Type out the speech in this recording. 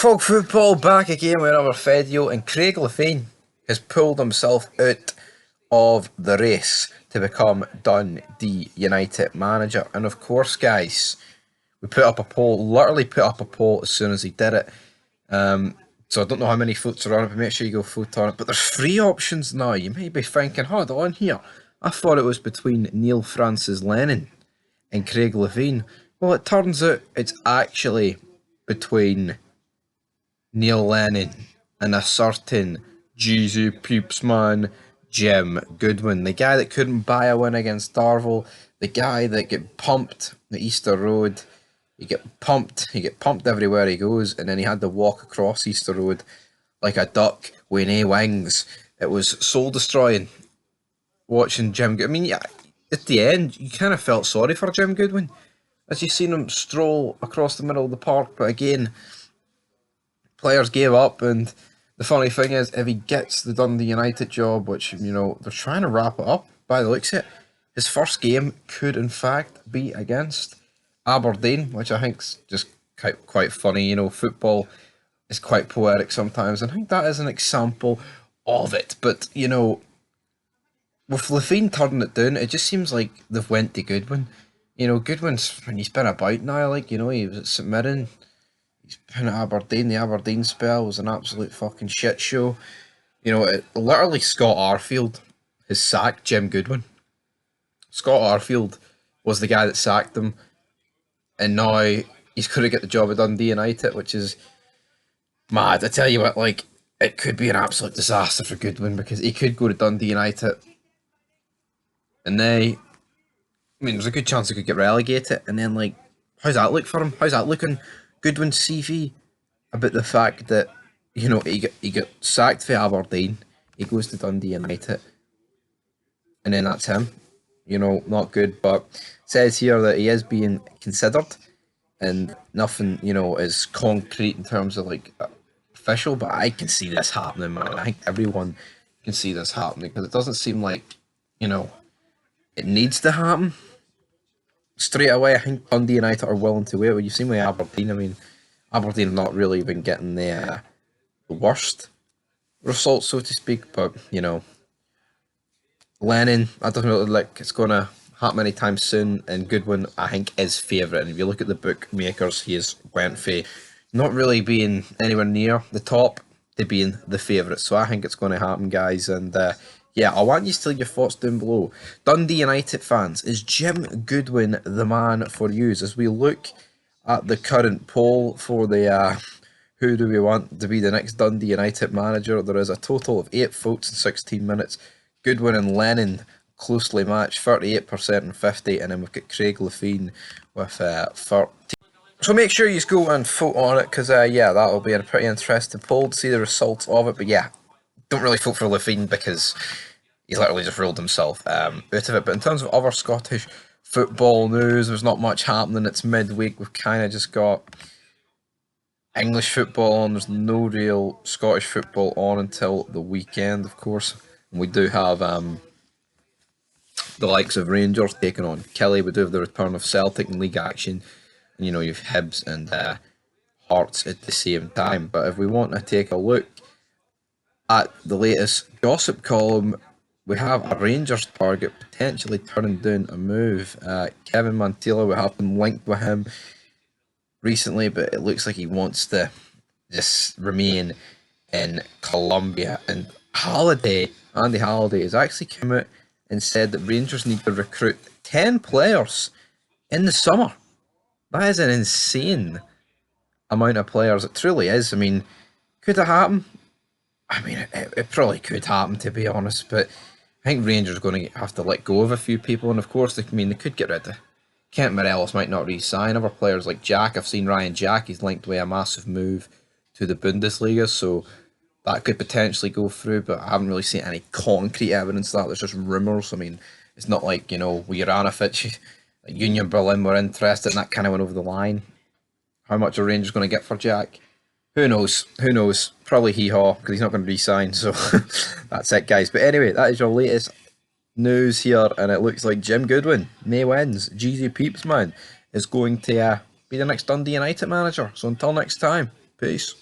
Folk football back again with another video, and Craig LEVEIN has pulled himself out of the race to become Dundee United manager. And of course, guys, we put up a poll, literally put up a poll as soon as he did it. So I don't know how many votes are on it, but make sure you go vote on it. But there's three options now. You may be thinking, hold on here, I thought it was between Neil Francis Lennon and Craig LEVEIN. Well, it turns out it's actually between Neil Lennon and a certain Jeezy Peeps man, Jim Goodwin, the guy that couldn't buy a win against Darvel, the guy that get pumped the Easter Road. He get pumped everywhere he goes, and then he had to walk across Easter Road like a duck with no wings. It was soul destroying watching Jim Goodwin. I mean, yeah, at the end, you kind of felt sorry for Jim Goodwin as you seen him stroll across the middle of the park, but again, players gave up. And the funny thing is, if he gets the Dundee United job, which, you know, they're trying to wrap it up by the looks of it, his first game could in fact be against Aberdeen, which I think's just quite funny. You know, football is quite poetic sometimes, and I think that is an example of it. But, you know, with LEVEIN turning it down, it just seems like they've went to Goodwin. You know, Goodwin's, when he's been about now, like, you know, he was at St Mirren, he's been at Aberdeen. The Aberdeen spell was an absolute fucking shit show. You know, literally Scott Arfield has sacked Jim Goodwin. Scott Arfield was the guy that sacked him, and now he's going to get the job at Dundee United, which is mad. I tell you what, like, it could be an absolute disaster for Goodwin, because he could go to Dundee United and there's a good chance he could get relegated, and then, like, how's that look for him? How's that looking? Goodwin's CV about the fact that, you know, he got sacked for Aberdeen, he goes to Dundee United, and then that's him. You know, not good. But it says here that he is being considered, and nothing, you know, is concrete in terms of, like, official, but I can see this happening, man. I think everyone can see this happening, because it doesn't seem like, you know, it needs to happen straight away. I think Dundee United are willing to wait. Well, you've seen with Aberdeen. I mean, Aberdeen have not really been getting the worst results, so to speak. But, you know, Lennon, I don't know, like, it's going to happen anytime soon. And Goodwin, I think, is favourite. And if you look at the bookmakers, he has went for not really being anywhere near the top to being the favourite. So I think it's going to happen, guys. And yeah, I want you to tell your thoughts down below. Dundee United fans, is Jim Goodwin the man for you? As we look at the current poll for the who do we want to be the next Dundee United manager, there is a total of 8 votes in 16 minutes. Goodwin and Lennon closely matched, 38% and 50%, and then we've got Craig LEVEIN with 30%. So make sure you go and vote on it, because yeah, that'll be a pretty interesting poll to see the results of it. But yeah, don't really vote for LEVEIN, because he's literally just ruled himself out of it. But in terms of other Scottish football news, there's not much happening. It's midweek. We've kind of just got English football on. There's no real Scottish football on until the weekend, of course. And we do have the likes of Rangers taking on Kelly. We do have the return of Celtic in league action. And, you know, you have Hibs and Hearts at the same time. But if we want to take a look at the latest gossip column, we have a Rangers target potentially turning down a move. Kevin Mantilla, we have been linked with him recently, but it looks like he wants to just remain in Colombia. And Andy Halliday has actually come out and said that Rangers need to recruit 10 players in the summer. That is an insane amount of players. It truly is. I mean, could it happen? I mean, it probably could happen, to be honest, but I think Rangers are going to have to let go of a few people, and of course, they could get rid of Kent Morelos, might not re-sign. Other players like Jack, I've seen Ryan Jack, he's linked with a massive move to the Bundesliga, so that could potentially go through, but I haven't really seen any concrete evidence of that. There's just rumours. I mean, it's not like, you know, with Juranovic, like Union Berlin were interested, and that kind of went over the line. How much are Rangers going to get for Jack? Who knows? Who knows? Probably hee-haw, because he's not going to re-sign, so that's it, guys. But anyway, that is your latest news here, and it looks like Jim Goodwin, May wins, Jeezy Peeps, man, is going to be the next Dundee United manager. So until next time, peace.